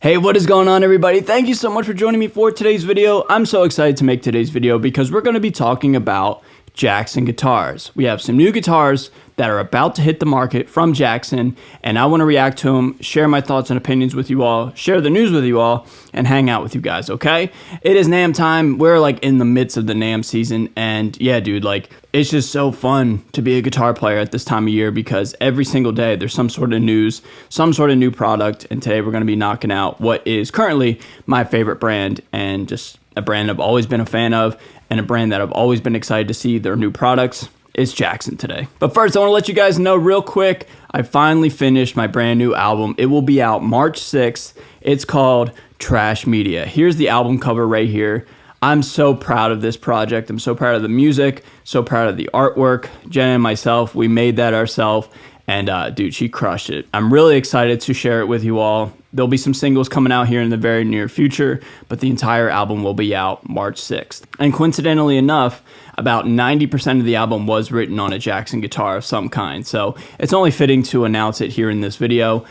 Hey, what is going on, everybody? Thank you so much for joining me for today's video. I'm so excited to make today's video because we're going to be talking about Jackson guitars. We have some new guitars that are about to hit the market from Jackson, and I want to react to them, share my thoughts and opinions with you all, share the news with you all, and hang out with you guys, okay? It is NAMM time. We're like in the midst of the NAMM season, and yeah, dude, like it's just so fun to be a guitar player at this time of year because every single day there's some sort of news, some sort of new product, and today we're going to be knocking out what is currently my favorite brand and just a brand I've always been a fan of and a brand that I've always been excited to see their new products. It's Jackson today. But first, I want to let you guys know real quick, I finally finished my brand new album. It will be out March 6th. It's called Trash Media. Here's the album cover right here. I'm so proud of this project. I'm so proud of the music, so proud of the artwork. Jen and myself, we made that ourselves. And dude, she crushed it. I'm really excited to share it with you all. There'll be some singles coming out here in the very near future, but the entire album will be out March 6th. And coincidentally enough, about 90% of the album was written on a Jackson guitar of some kind. So it's only fitting to announce it here in this video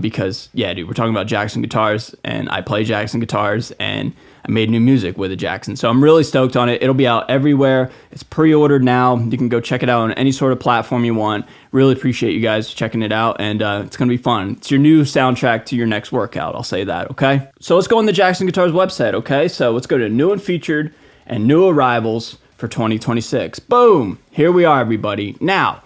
because, yeah, dude, we're talking about Jackson guitars, and I play Jackson guitars, and I made new music with a Jackson. So I'm really stoked on it. It'll be out everywhere. It's pre-ordered now. You can go check it out on any sort of platform you want. Really appreciate you guys checking it out, and it's going to be fun. It's your new soundtrack to your next workout. I'll say that, okay? So let's go on the Jackson Guitars website, okay? So let's go to new and featured and new arrivals for 2026. Boom! Here we are, everybody. Now,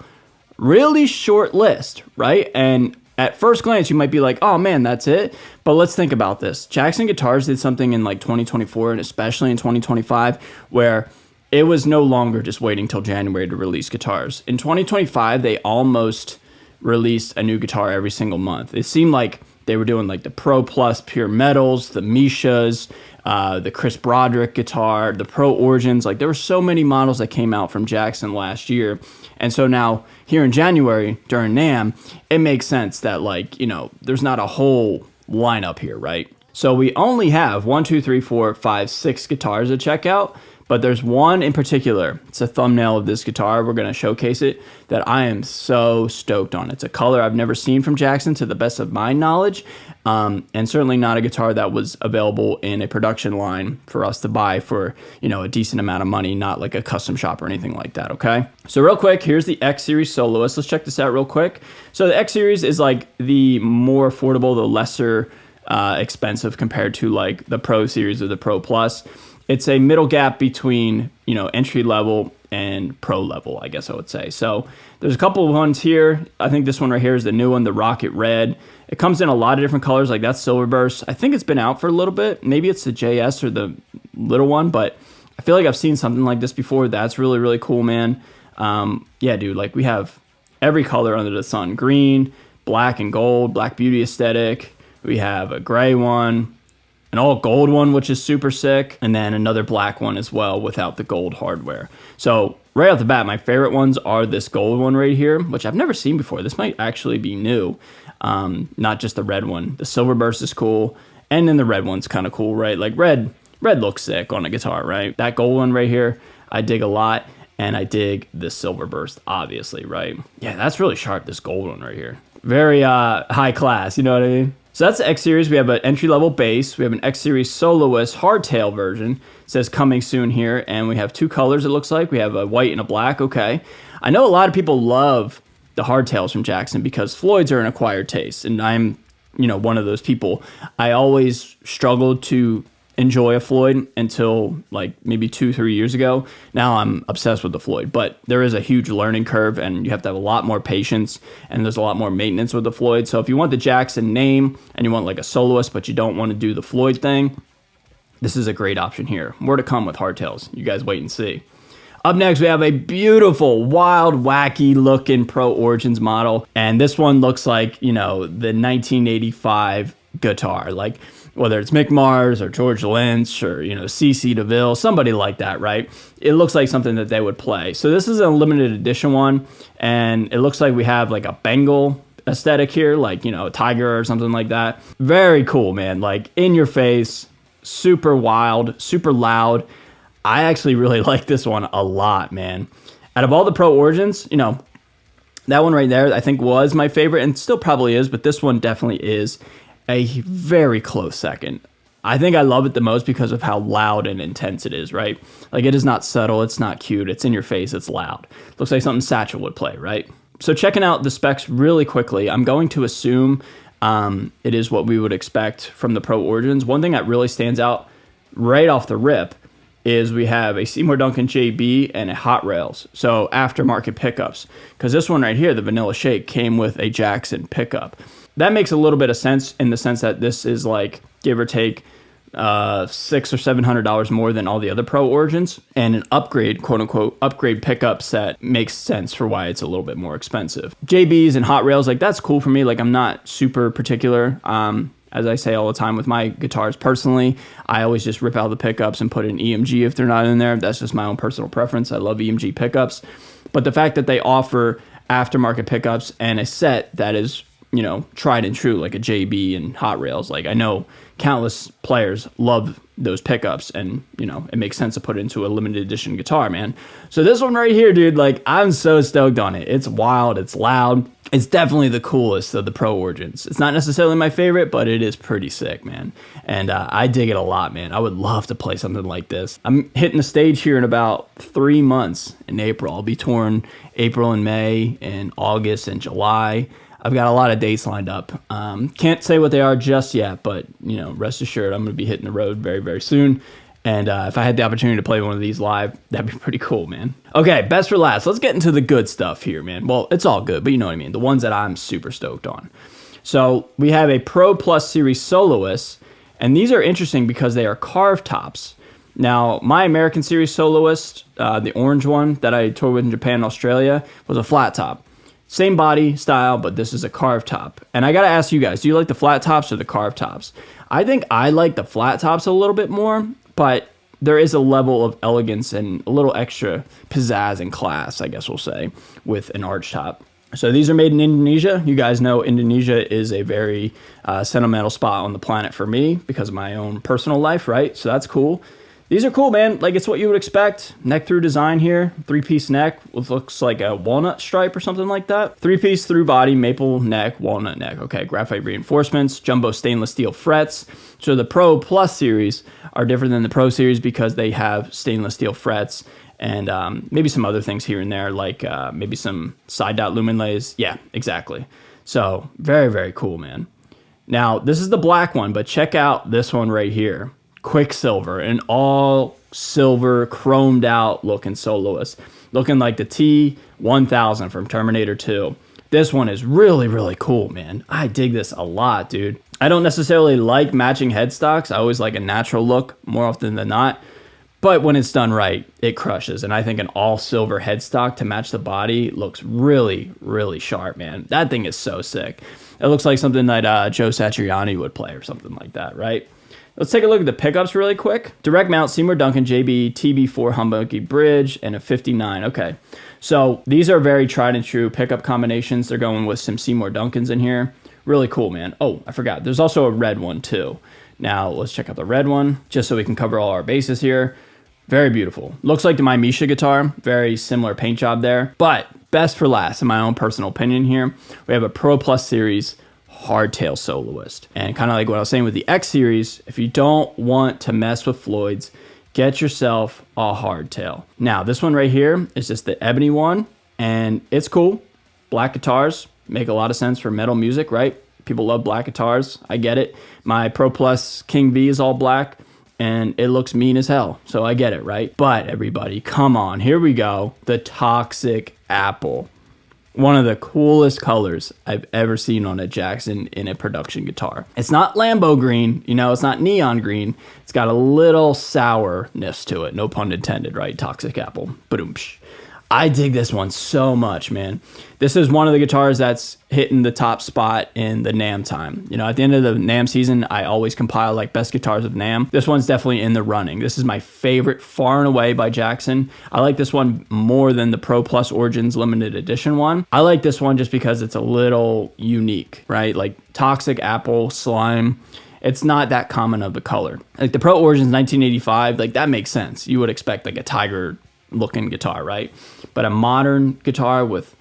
really short list, right? And at first glance, you might be like, oh man, that's it. But let's think about this. Jackson Guitars did something in like 2024 and especially in 2025 where it was no longer just waiting till January to release guitars. In 2025, they almost released a new guitar every single month. It seemed like they were doing like the Pro Plus Pure Metals, the Mishas, the Chris Broderick guitar, the Pro Origins. Like there were so many models that came out from Jackson last year. And so now here in January during NAMM, it makes sense that like, you know, there's not a whole lineup here, right? So we only have 6 guitars to check out. But there's one in particular, it's a thumbnail of this guitar, we're going to showcase it, that I am so stoked on. It's a color I've never seen from Jackson to the best of my knowledge, and certainly not a guitar that was available in a production line for us to buy for, you know, a decent amount of money, not like a custom shop or anything like that, okay? So real quick, here's the X Series Soloist. Let's check this out real quick. So the X Series is like the more affordable, the lesser expensive compared to like the Pro Series or the Pro Plus. It's a middle gap between, you know, entry level and pro level, I guess I would say. So there's a couple of ones here. I think this one right here is the new one, the Rocket Red. It comes in a lot of different colors, like that's Silver Burst. I think it's been out for a little bit. Maybe it's the JS or the little one, but I feel like I've seen something like this before. That's really, really cool, man. Yeah, dude, like we have every color under the sun. Green, black and gold, Black Beauty aesthetic. We have a gray one, an all gold one, which is super sick, and then another black one as well without the gold hardware. So right off the bat, my favorite ones are this gold one right here, which I've never seen before. This might actually be new, not just the red one. The Silver Burst is cool, and then the red one's kind of cool, right? Like red looks sick on a guitar, right? That gold one right here, I dig a lot, and I dig the Silver Burst, obviously, right? Yeah, that's really sharp, this gold one right here. Very high class, you know what I mean? So that's the X Series. We have an entry-level bass. We have an X Series Soloist hardtail version. It says coming soon here. And we have two colors, it looks like. We have a white and a black. Okay. I know a lot of people love the hardtails from Jackson because Floyd's are an acquired taste. And I'm, you know, one of those people. I always struggled to enjoy a Floyd until like maybe 2-3 years ago. Now I'm obsessed with the Floyd, but there is a huge learning curve and you have to have a lot more patience and there's a lot more maintenance with the Floyd. So if you want the Jackson name and you want like a soloist, but you don't want to do the Floyd thing, this is a great option here. More to come with hardtails. You guys wait and see. Up next, we have a beautiful, wild, wacky looking Pro Origins model. And this one looks like, you know, the 1985 guitar, like whether it's Mick Mars or George Lynch or, you know, CC DeVille, somebody like that, right? It looks like something that they would play. So this is a limited edition one, and it looks like we have like a Bengal aesthetic here, like, you know, a tiger or something like that. Very cool, man. Like in your face, super wild, super loud. I actually really like this one a lot, man. Out of all the Pro Origins, you know, that one right there, I think was my favorite and still probably is, but this one definitely is. a very close second. I think I love it the most because of how loud and intense it is, right? Like, it is not subtle, it's not cute, it's in your face, it's loud. Looks like something Satchel would play, right? So checking out the specs really quickly, I'm going to assume it is what we would expect from the Pro Origins. One thing that really stands out right off the rip is we have a Seymour Duncan JB and a Hot Rails, so aftermarket pickups. Because this one right here, the Vanilla Shake, came with a Jackson pickup. That makes a little bit of sense in the sense that this is like, give or take, $600 or $700 more than all the other Pro Origins, and an upgrade, quote unquote, upgrade pickup set makes sense for why it's a little bit more expensive. JBs and Hot Rails, like, that's cool for me. Like, I'm not super particular. As I say all the time with my guitars personally, I always just rip out the pickups and put an EMG if they're not in there. That's just my own personal preference. I love EMG pickups. But the fact that they offer aftermarket pickups and a set that is, you know, tried and true, like a JB and Hot Rails, like, I know countless players love those pickups, and, you know, it makes sense to put it into a limited edition guitar, man. So this one right here, dude, like, I'm so stoked on it. It's wild, it's loud. It's definitely the coolest of the Pro Origins. It's not necessarily my favorite, but it is pretty sick, man. And I dig it a lot, man. I would love to play something like this. I'm hitting the stage here in about 3 months in April. I'll be touring April and May and August and July. I've got a lot of dates lined up. Can't say what they are just yet, but, you know, rest assured I'm going to be hitting the road very, very soon. And if I had the opportunity to play one of these live, that'd be pretty cool, man. Okay, best for last. Let's get into the good stuff here, man. Well, it's all good, but you know what I mean. The ones that I'm super stoked on. So we have a Pro Plus Series Soloist, and these are interesting because they are carved tops. Now, my American Series Soloist, the orange one that I toured with in Japan and Australia, was a flat top. Same body style, but this is a carved top. And I gotta ask you guys, do you like the flat tops or the carved tops? I think I like the flat tops a little bit more, but there is a level of elegance and a little extra pizzazz and class, I guess we'll say, with an arch top. So these are made in Indonesia. You guys know Indonesia is a very sentimental spot on the planet for me because of my own personal life, right? So that's cool. These are cool, man. Like, it's what you would expect. Neck through design here. 3-piece neck with looks like a walnut stripe or something like that. 3-piece through body, maple neck, walnut neck. Okay, graphite reinforcements, jumbo stainless steel frets. So the Pro Plus series are different than the Pro series because they have stainless steel frets and maybe some other things here and there, like maybe some side dot lumen lays. Yeah, exactly. So very, very cool, man. Now, this is the black one, but check out this one right here. Quicksilver, an all silver chromed out looking Soloist, looking like the T-1000 from Terminator 2. This one is really, really cool, man. I dig this a lot, dude. I don't necessarily like matching headstocks. I always like a natural look more often than not. But when it's done right, it crushes. And I think an all silver headstock to match the body looks really, really sharp, man. That thing is so sick. It looks like something that Joe Satriani would play or something like that, right? Let's take a look at the pickups really quick. Direct mount Seymour Duncan JB TB4 humbucky bridge and a 59. Okay, so these are very tried and true pickup combinations. They're going with some Seymour Duncans in here. Really cool, man. Oh, I forgot. There's also a red one too. Now let's check out the red one just so we can cover all our bases here. Very beautiful. Looks like the My Misha guitar. Very similar paint job there. But best for last, in my own personal opinion here, we have a Pro Plus Series hardtail Soloist. And kind of like what I was saying with the X series, if you don't want to mess with Floyd's, get yourself a hardtail. Now, this one right here is just the ebony one, and it's cool. Black guitars make a lot of sense for metal music, right? People love black guitars. I get it. My Pro Plus King V is all black, and it looks mean as hell. So I get it, right? But everybody, come on. Here we go. The Toxic Apple. One of the coolest colors I've ever seen on a Jackson in a production guitar. It's not Lambo green, you know, it's not neon green. It's got a little sourness to it. No pun intended, right? Toxic Apple. Ba-doom-psh. I dig this one so much, man. This is one of the guitars that's hitting the top spot in the NAMM time. You know, at the end of the NAMM season, I always compile like best guitars of NAMM. This one's definitely in the running. This is my favorite far and away by Jackson. I like this one more than the Pro Plus Origins limited edition one. I like this one just because it's a little unique, right? Like Toxic Apple Slime. It's not that common of a color. Like the Pro Origins 1985, like that makes sense. You would expect like a tiger looking guitar, right? But a modern guitar with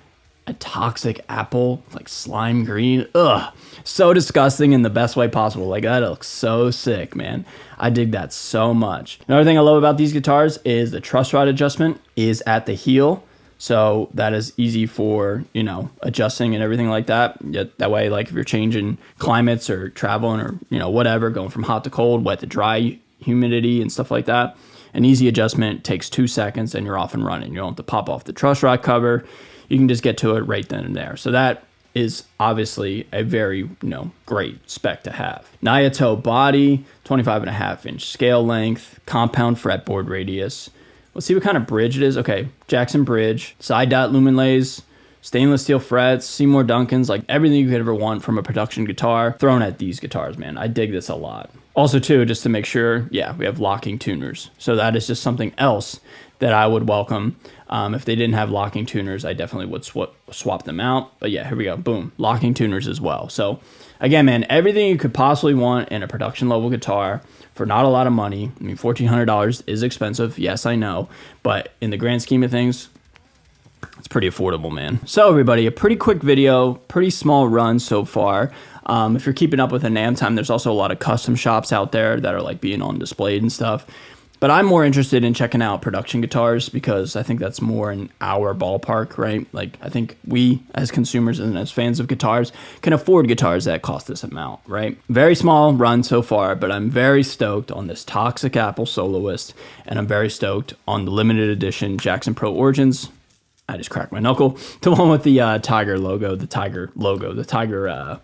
a toxic apple, like slime green. Ugh, so disgusting in the best way possible. Like, that looks so sick, man. I dig that so much. Another thing I love about these guitars is the truss rod adjustment is at the heel. So that is easy for, you know, adjusting and everything like that. That way, like if you're changing climates or traveling or, you know, whatever, going from hot to cold, wet to dry, humidity and stuff like that, an easy adjustment takes 2 seconds and you're off and running. You don't have to pop off the truss rod cover. You can just get to it right then and there. So that is obviously a very, you know, great spec to have. Naya toe body, 25.5-inch scale length, compound fretboard radius. Let's see what kind of bridge it is. Okay, Jackson bridge, side dot lumen lays, stainless steel frets, Seymour Duncans, like everything you could ever want from a production guitar thrown at these guitars, man. I dig this a lot. Also too, just to make sure, yeah, we have locking tuners. So that is just something else that I would welcome. If they didn't have locking tuners, I definitely would swap them out. But yeah, here we go. Boom. Locking tuners as well. So again, man, everything you could possibly want in a production level guitar for not a lot of money. I mean, $1,400 is expensive. Yes, I know. But in the grand scheme of things, it's pretty affordable, man. So everybody, a pretty quick video, pretty small run so far. If you're keeping up with the NAMM time, there's also a lot of custom shops out there that are like being on display and stuff. But I'm more interested in checking out production guitars because I think that's more in our ballpark, right? Like, I think we as consumers and as fans of guitars can afford guitars that cost this amount, right? Very small run so far, but I'm very stoked on this Toxic Apple Soloist, and I'm very stoked on the limited edition Jackson Pro Origins. I just cracked my knuckle. The one with the tiger logo, the tiger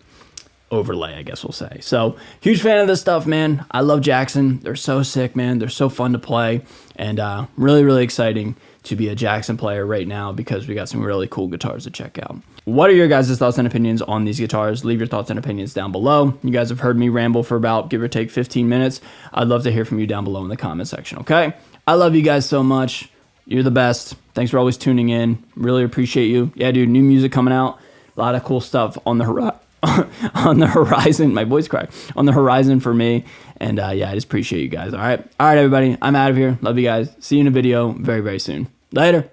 overlay, I guess we'll say. So, huge fan of this stuff, man. I love Jackson. They're so sick, man. They're so fun to play, and really, really exciting to be a Jackson player right now because we got some really cool guitars to check out. What are your guys' thoughts and opinions on these guitars? Leave your thoughts and opinions down below. You guys have heard me ramble for about, give or take, 15 minutes. I'd love to hear from you down below in the comment section, okay? I love you guys so much. You're the best. Thanks for always tuning in. Really appreciate you. Yeah, dude, new music coming out. A lot of cool stuff on the horizon. My voice cracked. On the horizon for me. And yeah, I just appreciate you guys. All right, everybody. I'm out of here. Love you guys. See you in a video very, very soon. Later.